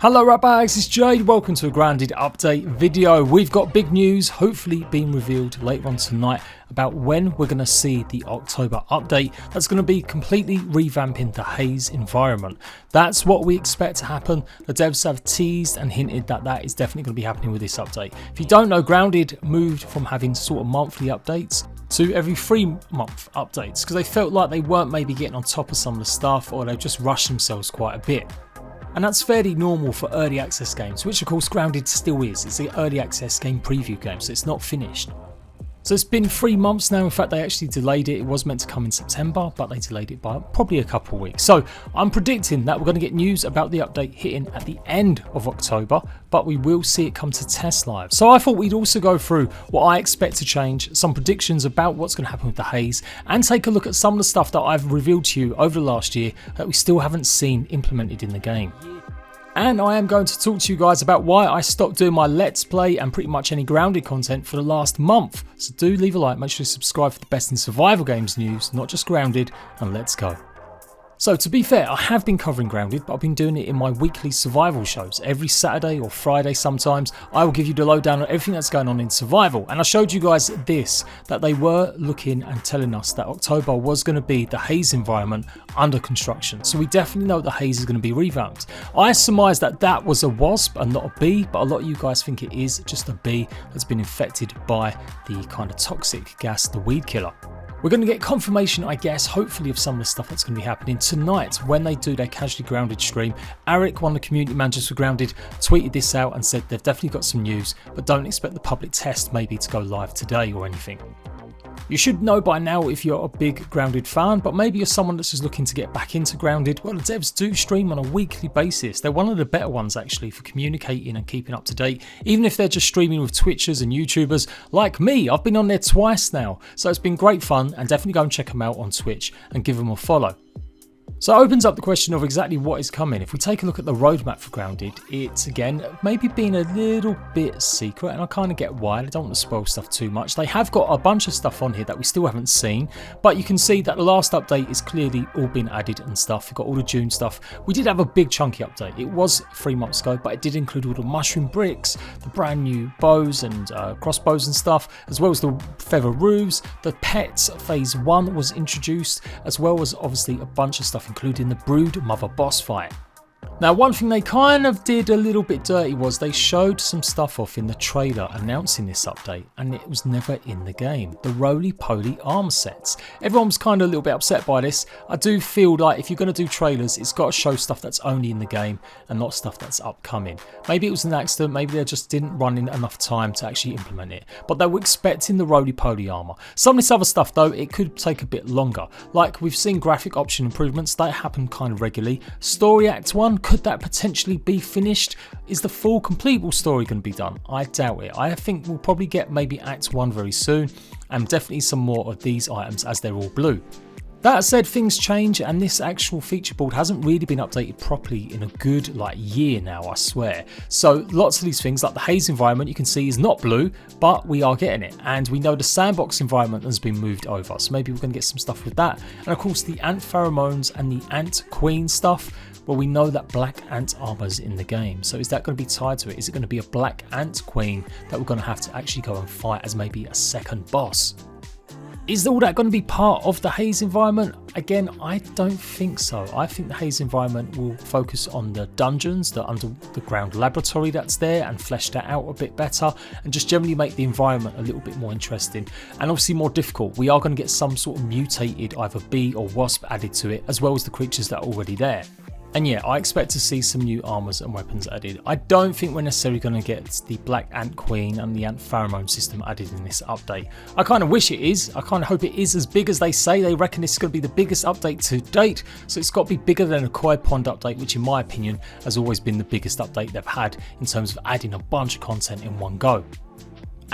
Hello right bags, it's Jade, welcome to a Grounded update video. We've got big news hopefully being revealed later on tonight about when we're going to see the October update that's going to be completely revamping the Haze environment. That's what we expect to happen. The devs have teased and hinted that that is definitely going to be happening with this update. If you don't know, Grounded moved from having sort of monthly updates to every 3-month updates because they felt like they weren't maybe getting on top of some of the stuff, or they just rushed themselves quite a bit. And that's fairly normal for early access games, which of course Grounded still is. It's the early access game preview game, so it's not finished. So it's been 3 months now. In fact, they actually delayed it. It was meant to come in September, but they delayed it by probably a couple of weeks. So I'm predicting that we're going to get news about the update hitting at the end of October, but we will see it come to test live. So I thought we'd also go through what I expect to change, some predictions about what's going to happen with the Haze, and take a look at some of the stuff that I've revealed to you over the last year that we still haven't seen implemented in the game. And I am going to talk to you guys about why I stopped doing my Let's Play and pretty much any Grounded content for the last month. So do leave a like, make sure you subscribe for the best in survival games news, not just Grounded, and let's go. So to be fair, I have been covering Grounded, but I've been doing it in my weekly survival shows. Every Saturday or Friday sometimes, I will give you the lowdown on everything that's going on in survival. And I showed you guys this, that they were looking and telling us that October was going to be the Haze environment under construction. So we definitely know the Haze is going to be revamped. I surmised that that was a wasp and not a bee, but a lot of you guys think it is just a bee that's been infected by the kind of toxic gas, the weed killer. We're going to get confirmation, I guess, hopefully, of some of the stuff that's going to be happening tonight when they do their Casually Grounded stream. Eric, one of the community managers for Grounded, tweeted this out and said they've definitely got some news, but don't expect the public test maybe to go live today or anything. You should know by now if you're a big Grounded fan, but maybe you're someone that's just looking to get back into Grounded. Well, the devs do stream on a weekly basis. They're one of the better ones actually for communicating and keeping up to date, even if they're just streaming with Twitchers and YouTubers like me. I've been on there twice now, so it's been great fun, and definitely go and check them out on Twitch and give them a follow. So it opens up the question of exactly what is coming. If we take a look at the roadmap for Grounded, it's again maybe being a little bit secret, and I kind of get why. I don't want to spoil stuff too much. They have got a bunch of stuff on here that we still haven't seen, but you can see that the last update is clearly all been added and stuff. We've got all the June stuff. We did have a big chunky update. It was 3 months ago, but it did include all the mushroom bricks, the brand new bows and crossbows and stuff, as well as the feather roofs. The pets phase 1 was introduced, as well as obviously a bunch of stuff including the Brood Mother boss fight. Now, one thing they kind of did a little bit dirty was they showed some stuff off in the trailer announcing this update, and it was never in the game. The roly-poly arm sets. Everyone was kind of a little bit upset by this. I do feel like if you're going to do trailers, it's got to show stuff that's only in the game and not stuff that's upcoming. Maybe it was an accident, maybe they just didn't run in enough time to actually implement it, but they were expecting the roly-poly armor. Some of this other stuff though, it could take a bit longer. Like we've seen graphic option improvements, that happen kind of regularly. Story Act 1, could that potentially be finished? Is the full completable story going to be done? I doubt it. I think we'll probably get maybe Act 1 very soon, and definitely some more of these items as they're all blue. That said, things change, and this actual feature board hasn't really been updated properly in a good year now, I swear. So lots of these things, like the Haze environment, you can see is not blue, but we are getting it. And we know the sandbox environment has been moved over, so maybe we're going to get some stuff with that. And of course the ant pheromones and the ant queen stuff. Well, we know that black ant armor's in the game, so is that going to be tied to it? Is it going to be a black ant queen that we're going to have to actually go and fight as maybe a second boss? Is all that going to be part of the Haze environment? Again, I don't think so. I think the Haze environment will focus on the dungeons, the underground laboratory that's there, and flesh that out a bit better, and just generally make the environment a little bit more interesting and obviously more difficult. We are going to get some sort of mutated either bee or wasp added to it, as well as the creatures that are already there. And yeah, I expect to see some new armors and weapons added. I don't think we're necessarily going to get the Black Ant Queen and the Ant Pheromone system added in this update. I kind of wish it is. I kind of hope it is as big as they say. They reckon this is going to be the biggest update to date. So it's got to be bigger than a Koi Pond update, which in my opinion has always been the biggest update they've had in terms of adding a bunch of content in one go.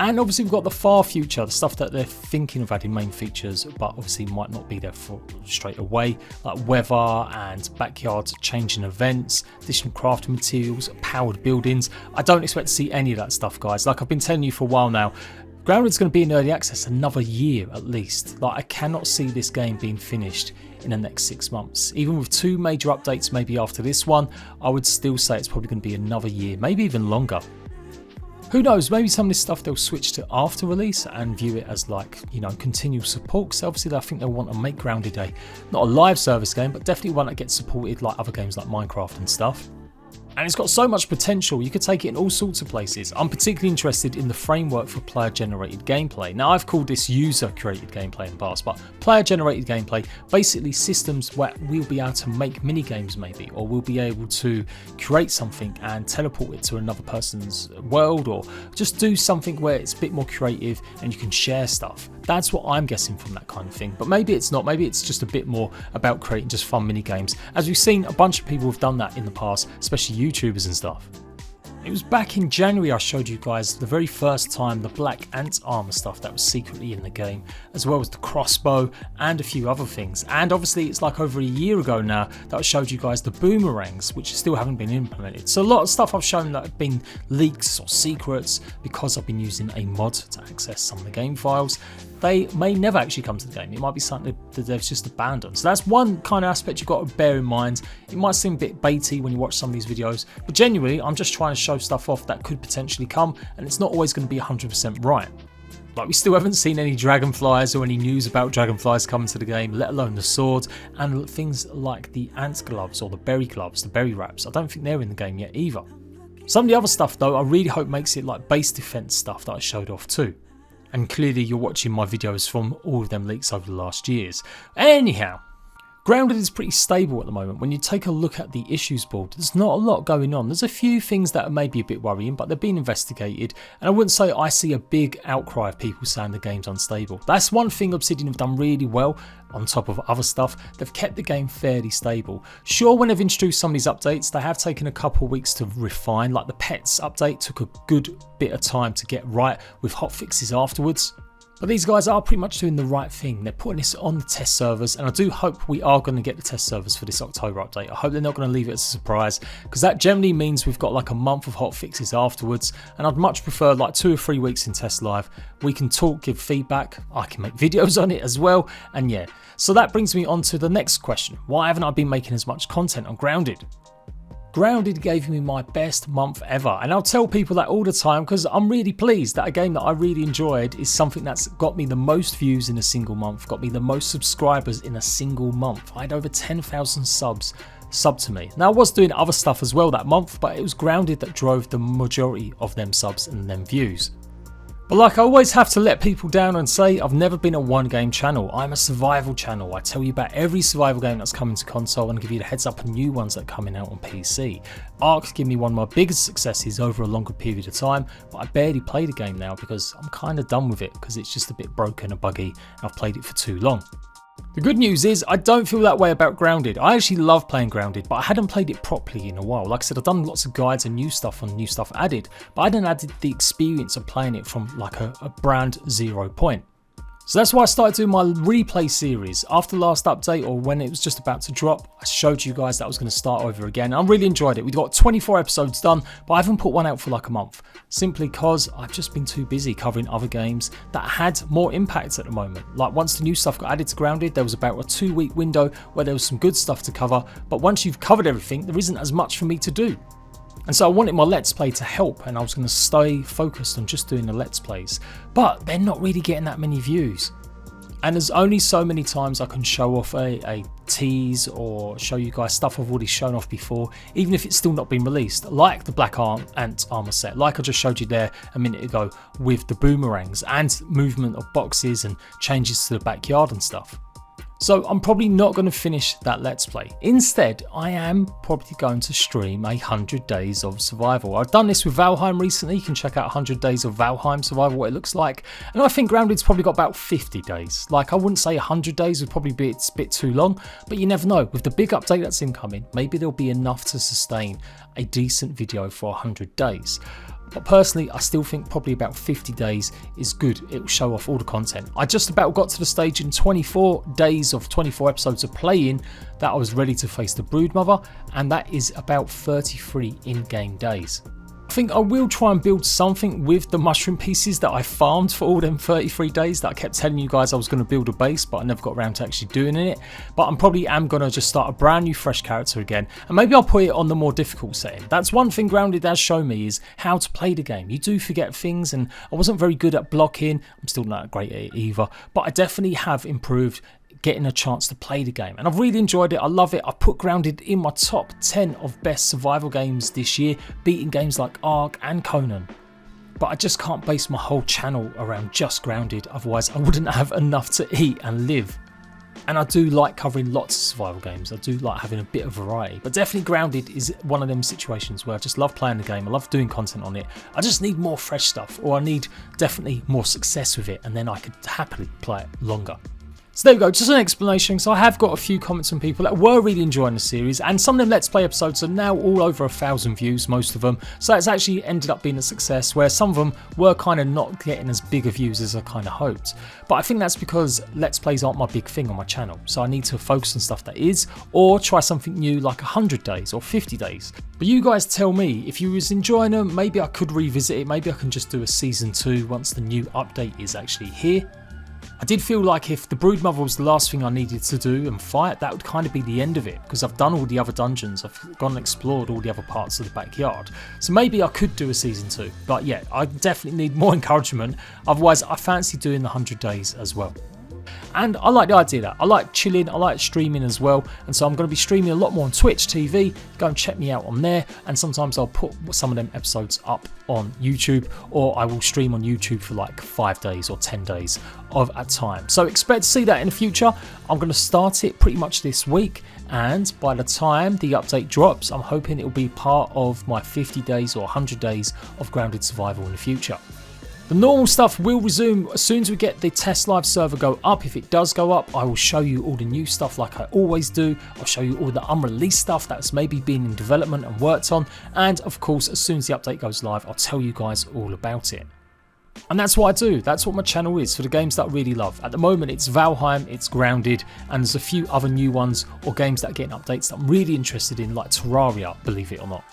And obviously we've got the far future, the stuff that they're thinking of adding main features, but obviously might not be there for straight away, like weather and backyard changing events, additional crafting materials, powered buildings. I don't expect to see any of that stuff, guys. Like I've been telling you for a while now, Grounded's going to be in early access another year at least. Like I cannot see this game being finished in the next 6 months. Even with 2 major updates maybe after this one, I would still say it's probably going to be another year, maybe even longer. Who knows, maybe some of this stuff they'll switch to after release and view it as like, you know, continual support. So obviously I think they'll want to make Grounded not a live service game, but definitely one that gets supported like other games like Minecraft and stuff. And it's got so much potential, you could take it in all sorts of places. I'm particularly interested in the framework for player-generated gameplay. Now, I've called this user-created gameplay in the past, but player-generated gameplay, basically systems where we'll be able to make mini-games maybe, or we'll be able to create something and teleport it to another person's world, or just do something where it's a bit more creative and you can share stuff. That's what I'm guessing from that kind of thing, but maybe it's not, maybe it's just a bit more about creating just fun mini-games. As we've seen, a bunch of people have done that in the past, especially YouTubers and stuff. It was back in January I showed you guys the very first time the Black Ant armor stuff that was secretly in the game, as well as the crossbow and a few other things. And obviously it's like over a year ago now that I showed you guys the boomerangs, which still haven't been implemented. So a lot of stuff I've shown that have been leaks or secrets because I've been using a mod to access some of the game files. They may never actually come to the game. It might be something that they've just abandoned. So that's one kind of aspect you've got to bear in mind. It might seem a bit baity when you watch some of these videos, but genuinely I'm just trying to show stuff off that could potentially come, and it's not always going to be 100% right. Like, we still haven't seen any dragonflies or any news about dragonflies coming to the game, let alone the swords and things like the ant gloves or the berry gloves, the berry wraps. I don't think they're in the game yet either. Some of the other stuff though, I really hope makes it like base defense stuff that I showed off too. And clearly you're watching my videos from all of them leaks over the last years. Anyhow, Grounded is pretty stable at the moment. When you take a look at the issues board, there's not a lot going on. There's a few things that are maybe a bit worrying, but they're being investigated. And I wouldn't say I see a big outcry of people saying the game's unstable. That's one thing Obsidian have done really well. On top of other stuff, they've kept the game fairly stable. Sure, when they've introduced some of these updates, they have taken a couple of weeks to refine. Like the pets update took a good bit of time to get right with hotfixes afterwards. But these guys are pretty much doing the right thing. They're putting this on the test servers, and I do hope we are going to get the test servers for this October update. I hope they're not going to leave it as a surprise, because that generally means we've got like a month of hotfixes afterwards, and I'd much prefer like 2 or 3 weeks in test live. We can talk, give feedback, I can make videos on it as well, and yeah. So that brings me on to the next question. Why haven't I been making as much content on Grounded? Grounded gave me my best month ever, and I'll tell people that all the time because I'm really pleased that a game that I really enjoyed is something that's got me the most views in a single month, got me the most subscribers in a single month. I had over 10,000 subs sub to me. Now I was doing other stuff as well that month, but it was Grounded that drove the majority of them subs and them views. But like I always have to let people down and say, I've never been a one game channel. I'm a survival channel. I tell you about every survival game that's coming to console and give you the heads up on new ones that are coming out on PC. Ark gave me one of my biggest successes over a longer period of time, but I barely play the game now because I'm kind of done with it because it's just a bit broken and buggy and I've played it for too long. The good news is I don't feel that way about Grounded. I actually love playing Grounded, but I hadn't played it properly in a while. Like I said, I've done lots of guides and new stuff on new stuff added, but I hadn't added the experience of playing it from like a brand zero point. So that's why I started doing my replay series. After the last update, or when it was just about to drop, I showed you guys that I was going to start over again. I really enjoyed it. We got 24 episodes done, but I haven't put one out for like a month. Simply because I've just been too busy covering other games that had more impact at the moment. Like once the new stuff got added to Grounded, there was about a 2-week window where there was some good stuff to cover. But once you've covered everything, there isn't as much for me to do. And so I wanted my Let's Play to help, and I was going to stay focused on just doing the Let's Plays. But they're not really getting that many views. And there's only so many times I can show off a tease or show you guys stuff I've already shown off before, even if it's still not been released, like the Black Ant armor set, like I just showed you there a minute ago with the boomerangs and movement of boxes and changes to the backyard and stuff. So I'm probably not going to finish that Let's Play. Instead, I am probably going to stream 100 days of survival. I've done this with VALHEIM recently. You can check out 100 days of VALHEIM survival, what it looks like. And I think Grounded's probably got about 50 days. Like, I wouldn't say 100 days would probably be a bit too long, but you never know. With the big update that's incoming, maybe there'll be enough to sustain a decent video for 100 days. But personally, I still think probably about 50 days is good. It will show off all the content. I just about got to the stage in 24 days of 24 episodes of playing that I was ready to face the Broodmother, and that is about 33 in-game days. I think I will try and build something with the mushroom pieces that I farmed for all them 33 days that I kept telling you guys I was going to build a base, but I never got around to actually doing it. But I'm probably going to just start a brand new fresh character again, and maybe I'll put it on the more difficult setting. That's one thing Grounded has shown me, is how to play the game. You do forget things, and I wasn't very good at blocking. I'm still not great at it either, but I definitely have improved getting a chance to play the game, and I've really enjoyed it. I love it. I put Grounded in my top 10 of best survival games this year, beating games like Ark and Conan. But I just can't base my whole channel around just Grounded, otherwise I wouldn't have enough to eat and live. And I do like covering lots of survival games. I do like having a bit of variety, but definitely Grounded is one of them situations where I just love playing the game. I love doing content on it. I just need more fresh stuff, or I need definitely more success with it, and then I could happily play it longer. So there we go, just an explanation. So I have got a few comments from people that were really enjoying the series, and some of them Let's Play episodes are now all over 1,000 views, most of them. So it's actually ended up being a success, where some of them were kind of not getting as big of views as I kind of hoped. But I think that's because Let's Plays aren't my big thing on my channel. So I need to focus on stuff that is, or try something new like 100 days or 50 days. But you guys tell me, if you was enjoying them, maybe I could revisit it. Maybe I can just do a season 2 once the new update is actually here. I did feel like if the Broodmother was the last thing I needed to do and fight, that would kind of be the end of it, because I've done all the other dungeons, I've gone and explored all the other parts of the backyard. So maybe I could do a season 2, but yeah, I definitely need more encouragement, otherwise I fancy doing the 100 days as well. And I like the idea of that. I like chilling, I like streaming as well, and so I'm going to be streaming a lot more on Twitch TV. Go and check me out on there, and sometimes I'll put some of them episodes up on YouTube, or I will stream on YouTube for like 5 days or 10 days of a time. So expect to see that in the future. I'm going to start it pretty much this week, and by the time the update drops, I'm hoping it will be part of my 50 days or 100 days of Grounded survival in the future. The normal stuff will resume as soon as we get the test live server go up. If it does go up, I will show you all the new stuff like I always do. I'll show you all the unreleased stuff that's maybe been in development and worked on. And of course, as soon as the update goes live, I'll tell you guys all about it. And that's what I do. That's what my channel is, for the games that I really love. At the moment, it's VALHEIM, it's Grounded, and there's a few other new ones or games that are getting updates that I'm really interested in, like Terraria, believe it or not.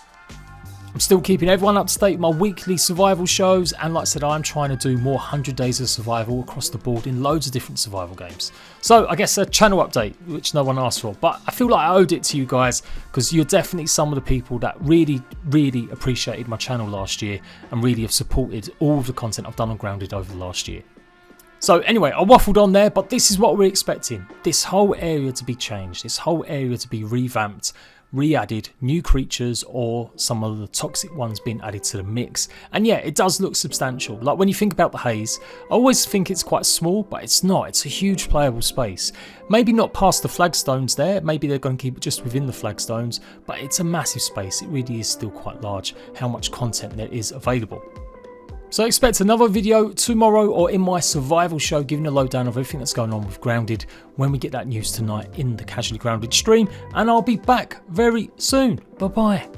I'm still keeping everyone up to date with my weekly survival shows, and like I said, I'm trying to do more 100 days of survival across the board in loads of different survival games. So I guess a channel update, which no one asked for, but I feel like I owed it to you guys, because you're definitely some of the people that really appreciated my channel last year and really have supported all of the content I've done on Grounded over the last year. So anyway, I waffled on there, but this is what we're expecting. This whole area to be changed, this whole area to be revamped, re-added, new creatures, or some of the toxic ones being added to the mix. And yeah, it does look substantial. Like when you think about the Haze, I always think it's quite small, but it's not. It's a huge playable space. Maybe not past the flagstones there, maybe they're going to keep it just within the flagstones, but it's a massive space. It really is still quite large, how much content there is available. So expect another video tomorrow, or in my survival show, giving a lowdown of everything that's going on with Grounded when we get that news tonight in the Casually Grounded stream. And I'll be back very soon. Bye bye.